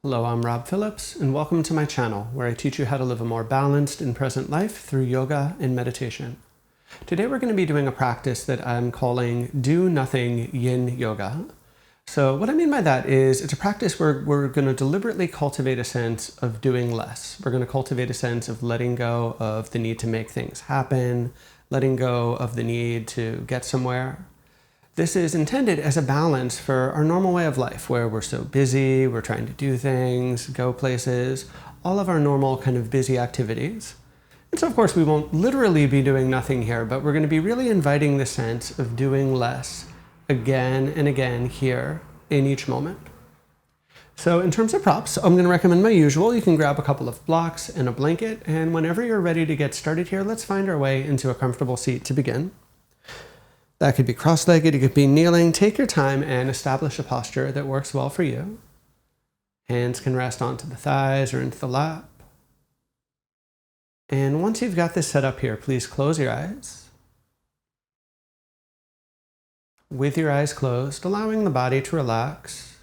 Hello, I'm Rob Phillips, and welcome to my channel, where I teach you how to live a more balanced and present life through yoga and meditation. Today we're going to be doing a practice that I'm calling Do Nothing Yin Yoga. So what I mean by that is it's a practice where we're going to deliberately cultivate a sense of doing less. We're going to cultivate a sense of letting go of the need to make things happen, letting go of the need to get somewhere. This is intended as a balance for our normal way of life, where we're so busy, we're trying to do things, go places, all of our normal kind of busy activities. And so of course we won't literally be doing nothing here, but we're going to be really inviting the sense of doing less again and again here in each moment. So in terms of props, I'm going to recommend my usual. You can grab a couple of blocks and a blanket, and whenever you're ready to get started here, let's find our way into a comfortable seat to begin. That could be cross-legged, it could be kneeling. Take your time and establish a posture that works well for you. Hands can rest onto the thighs or into the lap. And once you've got this set up here, please close your eyes. With your eyes closed, allowing the body to relax.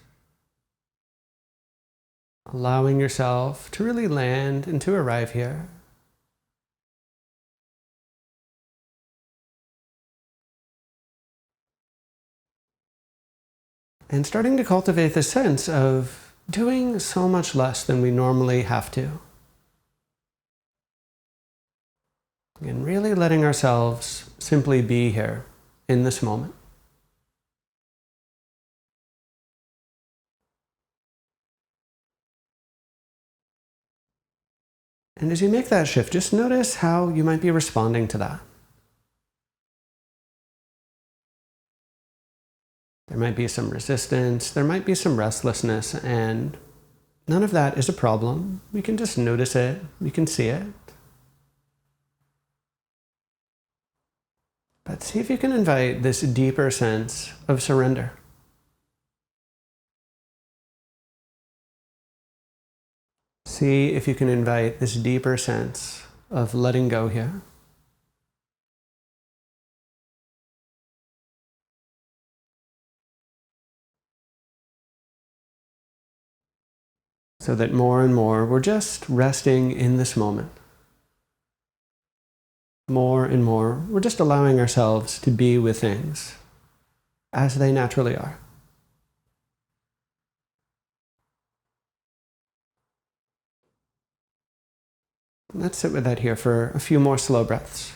Allowing yourself to really land and to arrive here. And starting to cultivate the sense of doing so much less than we normally have to. And really letting ourselves simply be here in this moment. And as you make that shift, just notice how you might be responding to that. There might be some resistance, there might be some restlessness, and none of that is a problem. We can just notice it, we can see it. But see if you can invite this deeper sense of surrender. See if you can invite this deeper sense of letting go here. So that more and more we're just resting in this moment. More and more we're just allowing ourselves to be with things as they naturally are. Let's sit with that here for a few more slow breaths.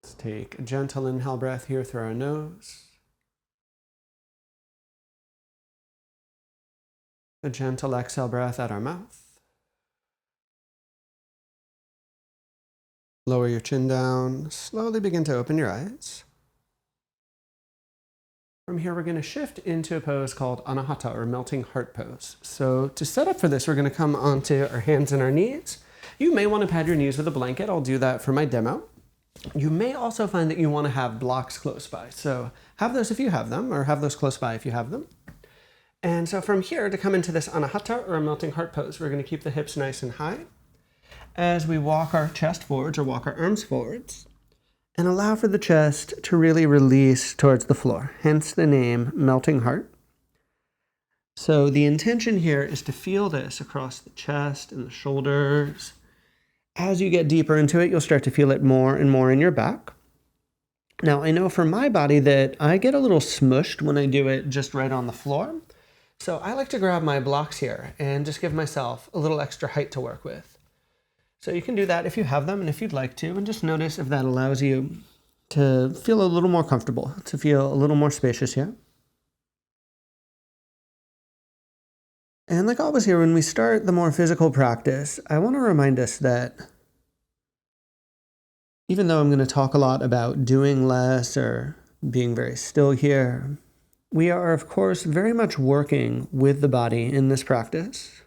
Let's take a gentle inhale breath here through our nose. A gentle exhale breath out our mouth. Lower your chin down. Slowly begin to open your eyes. From here, we're going to shift into a pose called Anahata, or melting heart pose. So to set up for this, we're going to come onto our hands and our knees. You may want to pad your knees with a blanket. I'll do that for my demo. You may also find that you want to have blocks close by. So have those if you have them, or have those close by if you have them. And so from here, to come into this Anahata, or a melting heart pose, we're going to keep the hips nice and high as we walk our chest forwards, or walk our arms forwards, and allow for the chest to really release towards the floor, hence the name melting heart. So the intention here is to feel this across the chest and the shoulders. As you get deeper into it, you'll start to feel it more and more in your back. Now, I know for my body that I get a little smushed when I do it just right on the floor. So I like to grab my blocks here and just give myself a little extra height to work with. So you can do that if you have them and if you'd like to, and just notice if that allows you to feel a little more comfortable, to feel a little more spacious here. And like always here, when we start the more physical practice, I want to remind us that even though I'm going to talk a lot about doing less or being very still here, we are, of course, very much working with the body in this practice.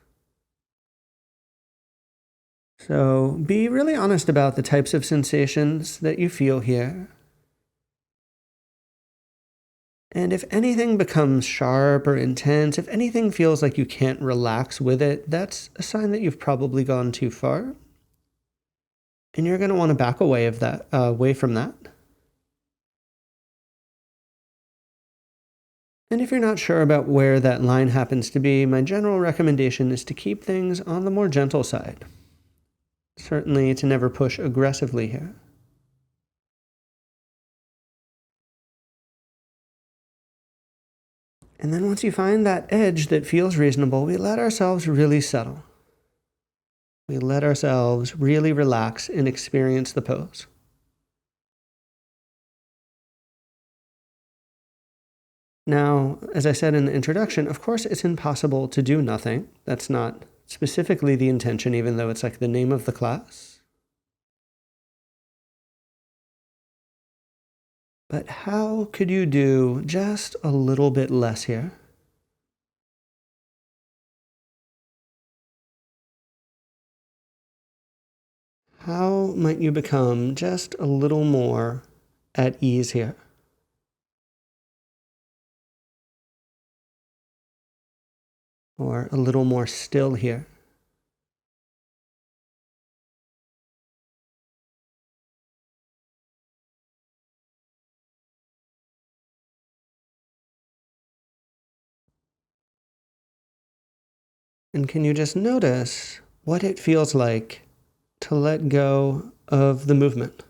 So be really honest about the types of sensations that you feel here. And if anything becomes sharp or intense, if anything feels like you can't relax with it, that's a sign that you've probably gone too far. And you're going to want to back away from that. And if you're not sure about where that line happens to be, my general recommendation is to keep things on the more gentle side. Certainly to never push aggressively here. And then once you find that edge that feels reasonable, we let ourselves really settle. We let ourselves really relax and experience the pose. Now, as I said in the introduction, of course it's impossible to do nothing. That's not specifically the intention, even though it's like the name of the class. But how could you do just a little bit less here? How might you become just a little more at ease here? Or a little more still here? And can you just notice what it feels like to let go of the movement?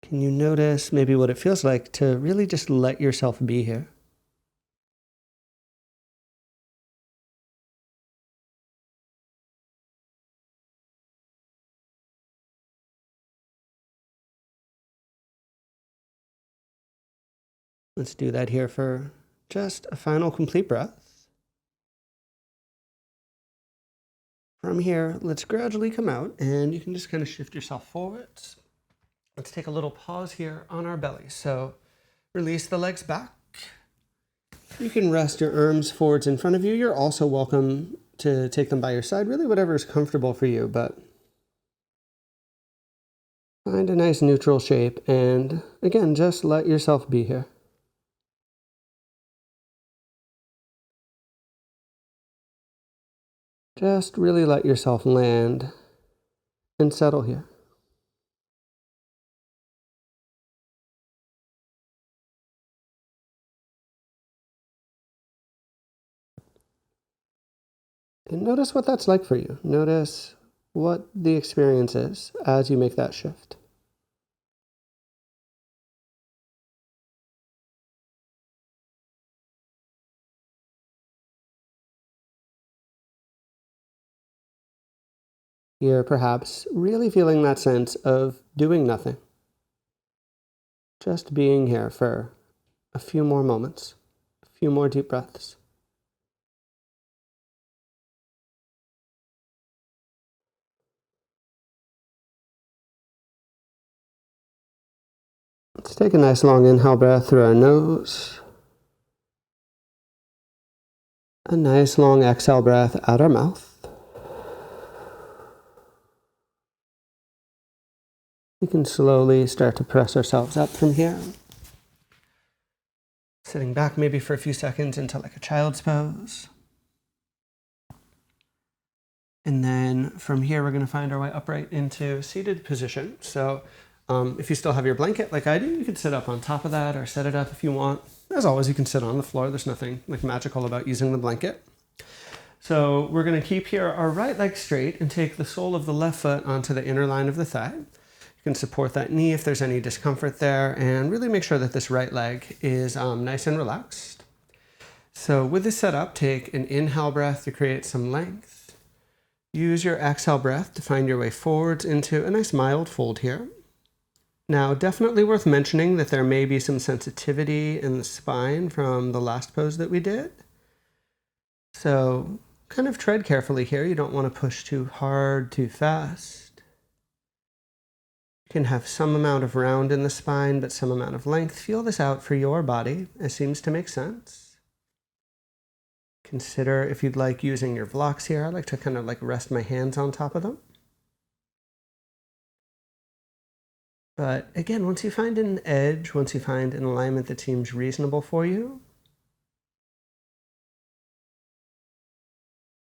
Can you notice maybe what it feels like to really just let yourself be here? Let's do that here for just a final complete breath. From here, let's gradually come out, and you can just kind of shift yourself forwards. Let's take a little pause here on our belly. So release the legs back. You can rest your arms forwards in front of you. You're also welcome to take them by your side, really whatever is comfortable for you, but find a nice neutral shape, and again, just let yourself be here. Just really let yourself land and settle here. And notice what that's like for you. Notice what the experience is as you make that shift. You're perhaps really feeling that sense of doing nothing. Just being here for a few more moments, a few more deep breaths. Let's take a nice long inhale breath through our nose. A nice long exhale breath out our mouth. We can slowly start to press ourselves up from here. Sitting back maybe for a few seconds into like a child's pose. And then from here, we're going to find our way upright into seated position. So if you still have your blanket like I do, you can sit up on top of that or set it up if you want. As always, you can sit on the floor. There's nothing like magical about using the blanket. So we're going to keep here our right leg straight and take the sole of the left foot onto the inner line of the thigh. You can support that knee if there's any discomfort there, and really make sure that this right leg is nice and relaxed. So with this setup, take an inhale breath to create some length. Use your exhale breath to find your way forwards into a nice mild fold here. Now, definitely worth mentioning that there may be some sensitivity in the spine from the last pose that we did. So kind of tread carefully here. You don't want to push too hard, too fast. You can have some amount of round in the spine, but some amount of length. Feel this out for your body. It seems to make sense. Consider if you'd like using your blocks here. I like to kind of like rest my hands on top of them. But again, once you find an edge, once you find an alignment that seems reasonable for you,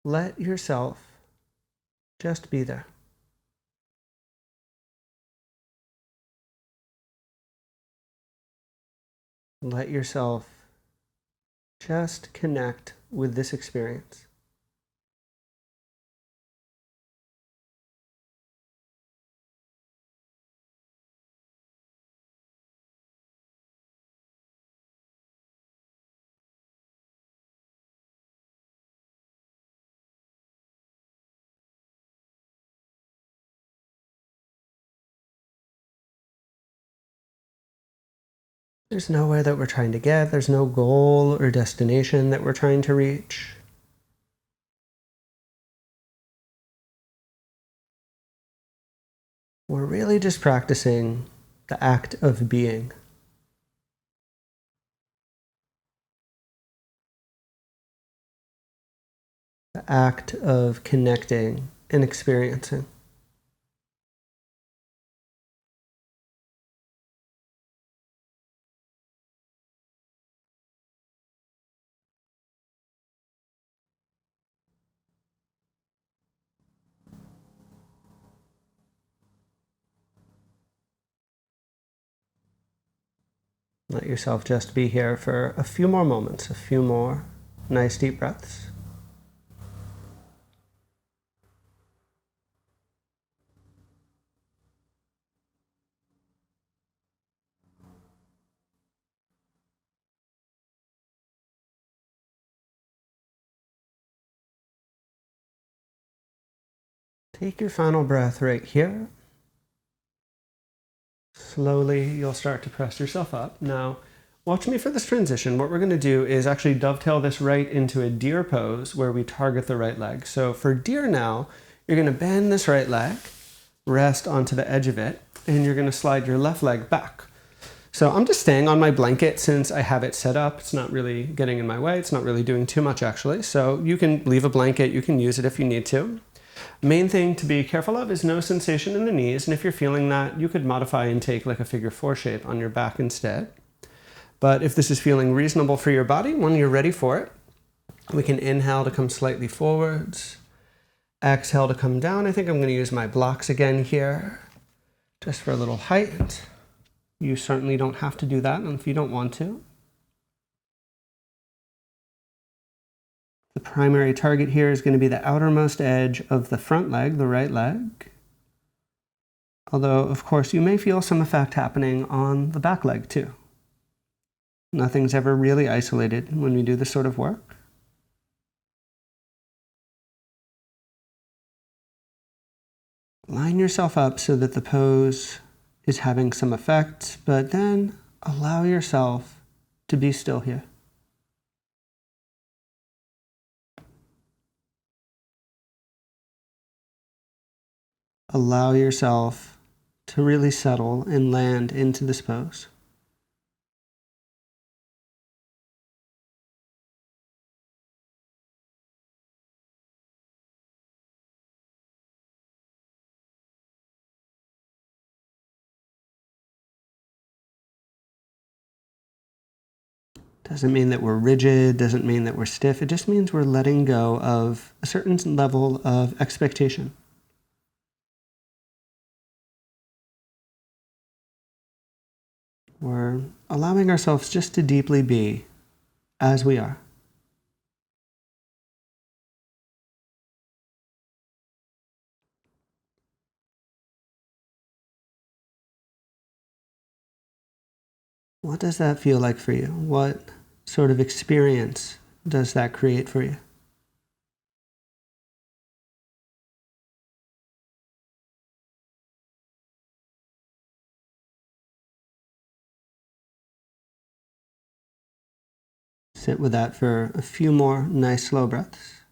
let yourself just be there. Let yourself just connect with this experience. There's nowhere that we're trying to get. There's no goal or destination that we're trying to reach. We're really just practicing the act of being. The act of connecting and experiencing. Let yourself just be here for a few more moments, a few more nice deep breaths. Take your final breath right here. Slowly, you'll start to press yourself up. Now, watch me for this transition. What we're going to do is actually dovetail this right into a deer pose where we target the right leg. So for deer now, you're going to bend this right leg, rest onto the edge of it, and you're going to slide your left leg back. So I'm just staying on my blanket since I have it set up. It's not really getting in my way. It's not really doing too much actually. So you can leave a blanket. You can use it if you need to. Main thing to be careful of is no sensation in the knees, and if you're feeling that, you could modify and take like a figure 4 shape on your back instead. But if this is feeling reasonable for your body, when you're ready for it, we can inhale to come slightly forwards, exhale to come down. I think I'm going to use my blocks again here, just for a little height. You certainly don't have to do that if you don't want to. The primary target here is going to be the outermost edge of the front leg, the right leg. Although, of course, you may feel some effect happening on the back leg too. Nothing's ever really isolated when we do this sort of work. Line yourself up so that the pose is having some effect, but then allow yourself to be still here. Allow yourself to really settle and land into this pose. Doesn't mean that we're rigid, doesn't mean that we're stiff. It just means we're letting go of a certain level of expectation. We're allowing ourselves just to deeply be as we are. What does that feel like for you? What sort of experience does that create for you? Sit with that for a few more nice slow breaths.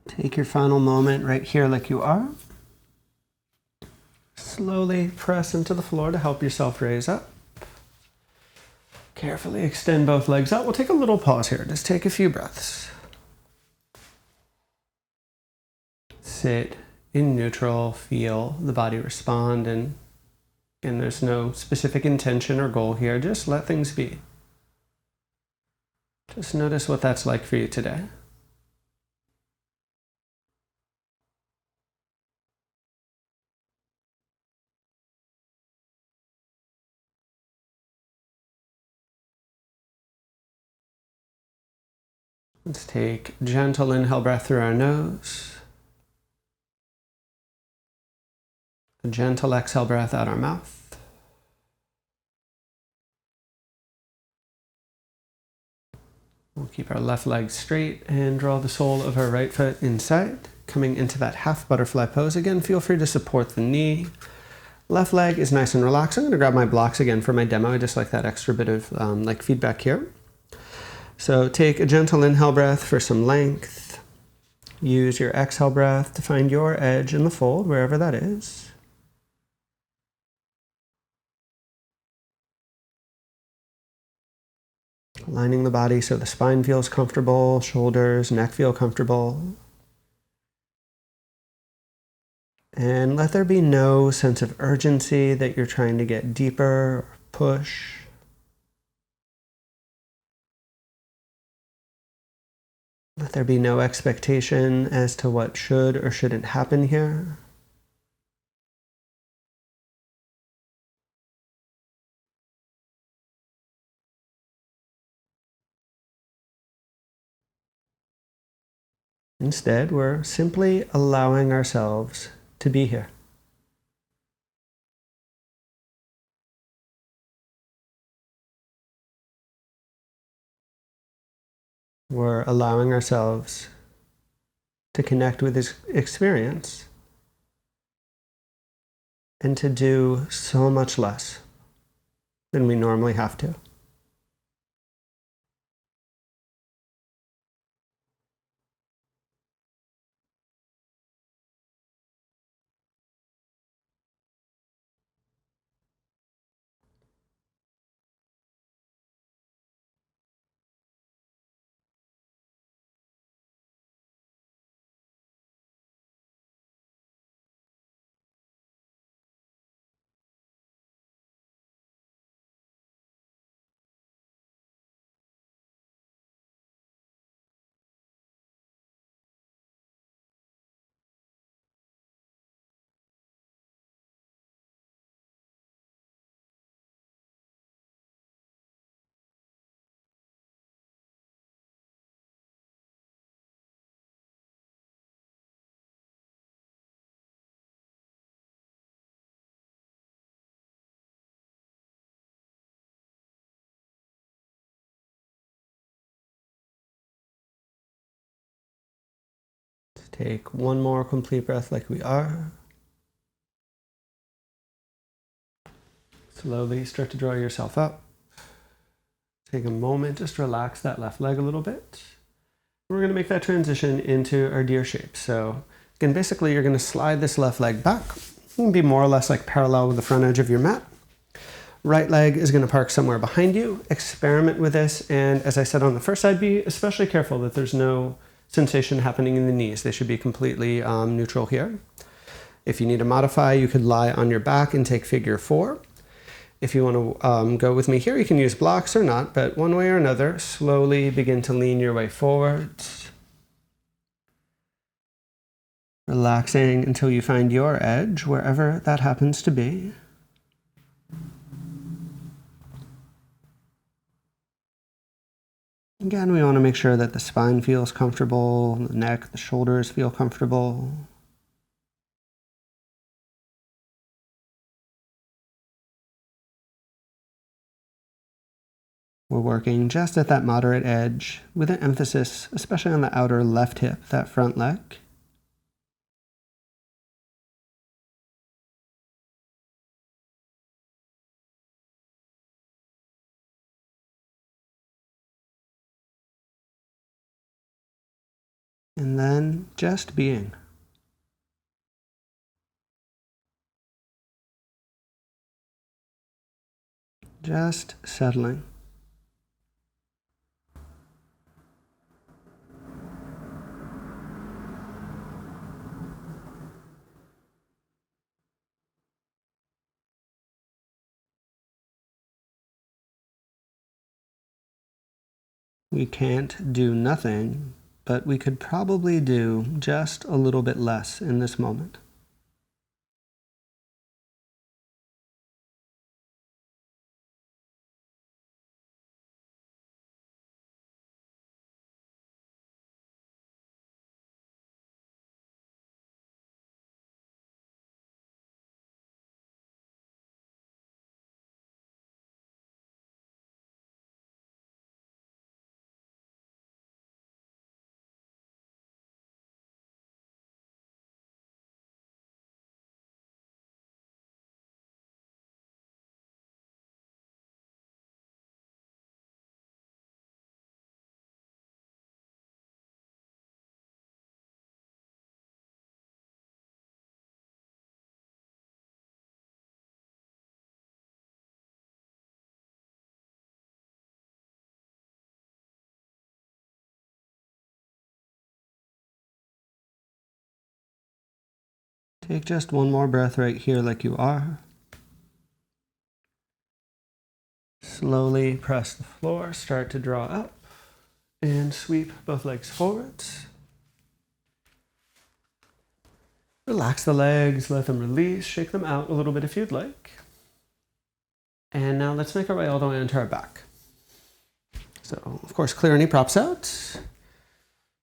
Take your final moment right here like you are. Slowly press into the floor to help yourself raise up. Carefully extend both legs out. We'll take a little pause here. Just take a few breaths. Sit in neutral, feel the body respond, and there's no specific intention or goal here. Just let things be. Just notice what that's like for you today. Let's take a gentle inhale breath through our nose. A gentle exhale breath out our mouth. We'll keep our left leg straight and draw the sole of our right foot inside, coming into that half butterfly pose. Again, feel free to support the knee. Left leg is nice and relaxed. I'm going to grab my blocks again for my demo. I just like that extra bit of feedback here. So take a gentle inhale breath for some length. Use your exhale breath to find your edge in the fold, wherever that is. Aligning the body so the spine feels comfortable, shoulders, neck feel comfortable. And let there be no sense of urgency that you're trying to get deeper or push. Let there be no expectation as to what should or shouldn't happen here. Instead, we're simply allowing ourselves to be here. We're allowing ourselves to connect with this experience and to do so much less than we normally have to. Take one more complete breath like we are. Slowly start to draw yourself up. Take a moment, just relax that left leg a little bit. We're going to make that transition into our deer shape. So again, basically you're going to slide this left leg back. It can be more or less like parallel with the front edge of your mat. Right leg is going to park somewhere behind you. Experiment with this, and as I said on the first side, be especially careful that there's no sensation happening in the knees. They should be completely neutral here. If you need to modify, you could lie on your back and take figure 4. If you want to go with me here, you can use blocks or not, but one way or another, slowly begin to lean your way forwards. Relaxing until you find your edge, wherever that happens to be. Again, we want to make sure that the spine feels comfortable, the neck, the shoulders feel comfortable. We're working just at that moderate edge with an emphasis, especially on the outer left hip, that front leg. And then just being. Just settling. We can't do nothing, but we could probably do just a little bit less in this moment. Take just one more breath right here like you are. Slowly press the floor, start to draw up, and sweep both legs forwards. Relax the legs, let them release, shake them out a little bit if you'd like. And now let's make our way all the way into our back. So, of course, clear any props out.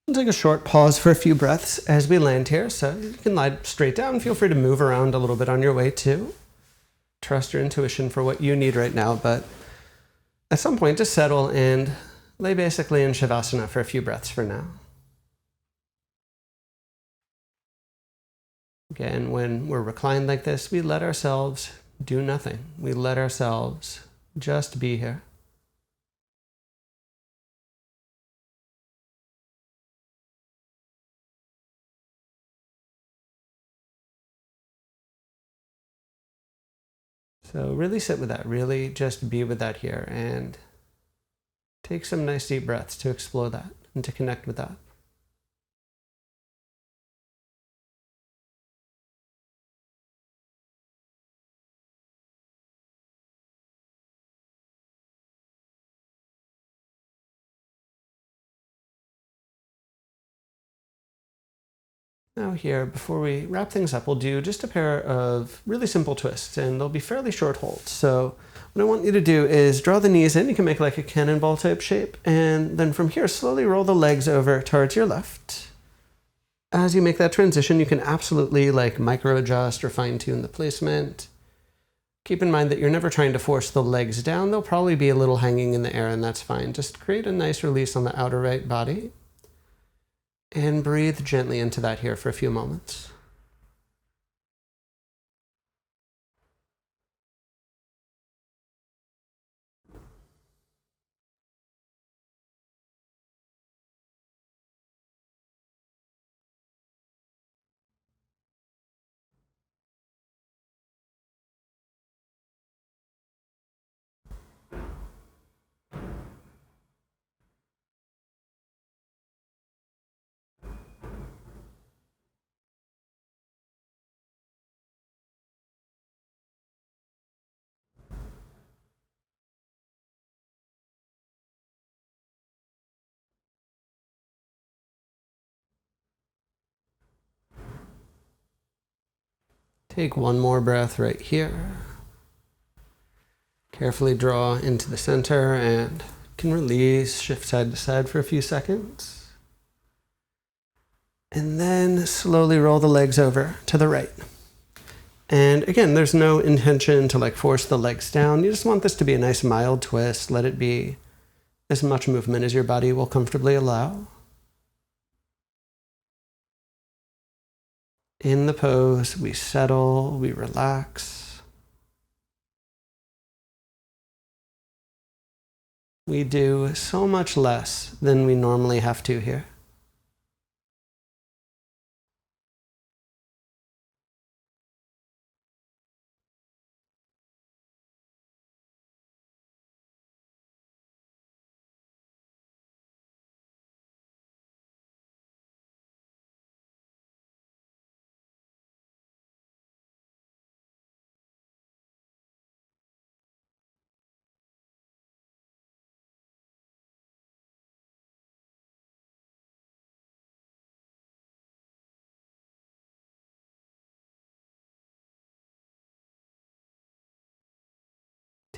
We'll take a short pause for a few breaths as we land here. So you can lie straight down. Feel free to move around a little bit on your way too. Trust your intuition for what you need right now, but at some point just settle and lay basically in Shavasana for a few breaths for now. Again, when we're reclined like this, we let ourselves do nothing. We let ourselves just be here. So really sit with that, really just be with that here and take some nice deep breaths to explore that and to connect with that. Now here, before we wrap things up, we'll do just a pair of really simple twists, and they'll be fairly short holds. So what I want you to do is draw the knees in. You can make like a cannonball type shape, and then from here, slowly roll the legs over towards your left. As you make that transition, you can absolutely like micro adjust or fine tune the placement. Keep in mind that you're never trying to force the legs down. They'll probably be a little hanging in the air, and that's fine. Just create a nice release on the outer right body. And breathe gently into that here for a few moments. Take one more breath right here. Carefully draw into the center and can release, shift side to side for a few seconds. And then slowly roll the legs over to the right. And again, there's no intention to like force the legs down. You just want this to be a nice mild twist. Let it be as much movement as your body will comfortably allow. In the pose, we settle, we relax. We do so much less than we normally have to here.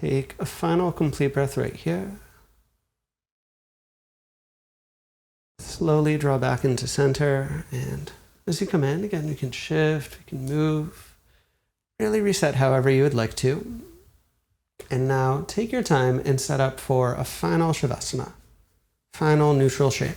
Take a final complete breath right here. Slowly draw back into center, and as you come in, again, we can shift, we can move, really reset however you would like to. And now take your time and set up for a final Shavasana, final neutral shape.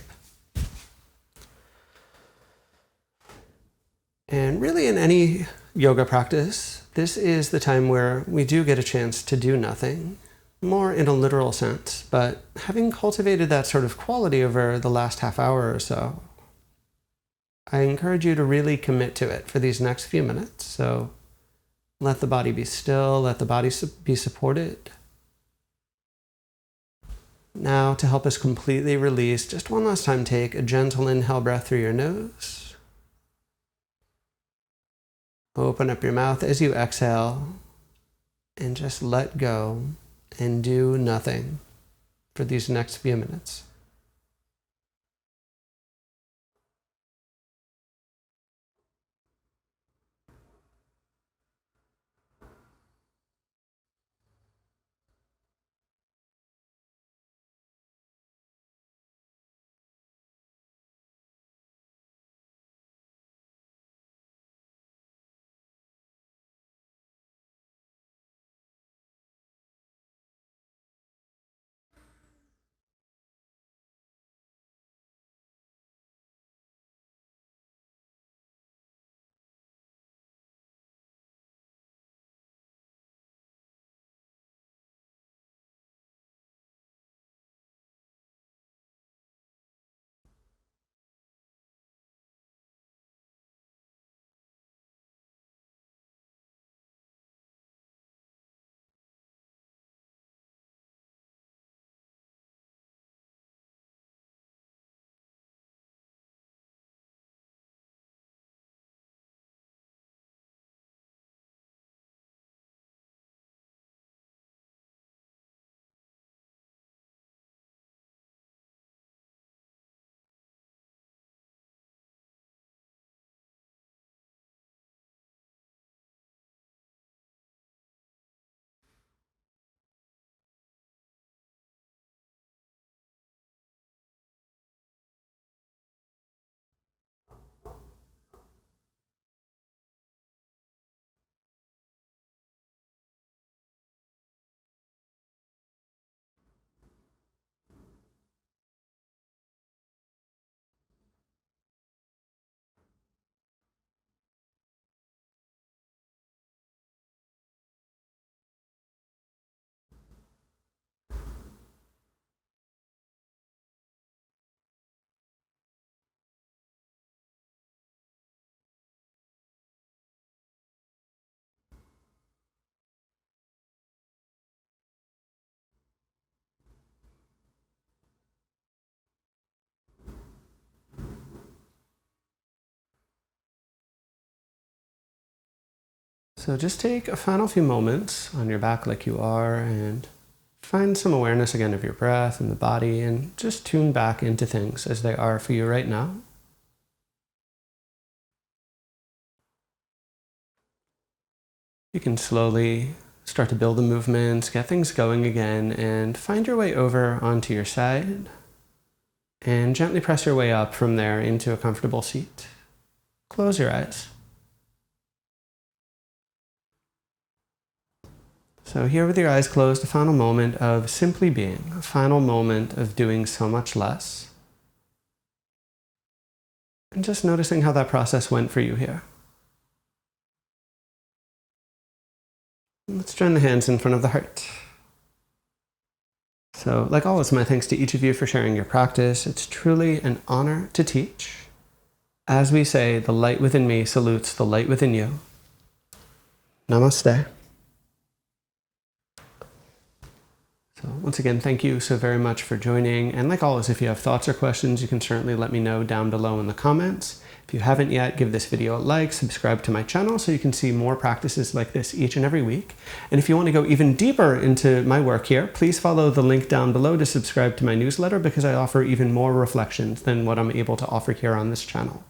And really in any yoga practice, this is the time where we do get a chance to do nothing, more in a literal sense, but having cultivated that sort of quality over the last half hour or so, I encourage you to really commit to it for these next few minutes. So let the body be still, let the body be supported. Now, to help us completely release, just one last time, take a gentle inhale breath through your nose. Open up your mouth as you exhale and just let go and do nothing for these next few minutes. So just take a final few moments on your back like you are and find some awareness again of your breath and the body, and just tune back into things as they are for you right now. You can slowly start to build the movements, get things going again, and find your way over onto your side and gently press your way up from there into a comfortable seat. Close your eyes. So here with your eyes closed, a final moment of simply being, a final moment of doing so much less. And just noticing how that process went for you here. Let's join the hands in front of the heart. So, like always, my thanks to each of you for sharing your practice. It's truly an honor to teach. As we say, the light within me salutes the light within you. Namaste. So once again, thank you so very much for joining. And like always, if you have thoughts or questions, you can certainly let me know down below in the comments. If you haven't yet, give this video a like, subscribe to my channel so you can see more practices like this each and every week. And if you want to go even deeper into my work here, please follow the link down below to subscribe to my newsletter, because I offer even more reflections than what I'm able to offer here on this channel.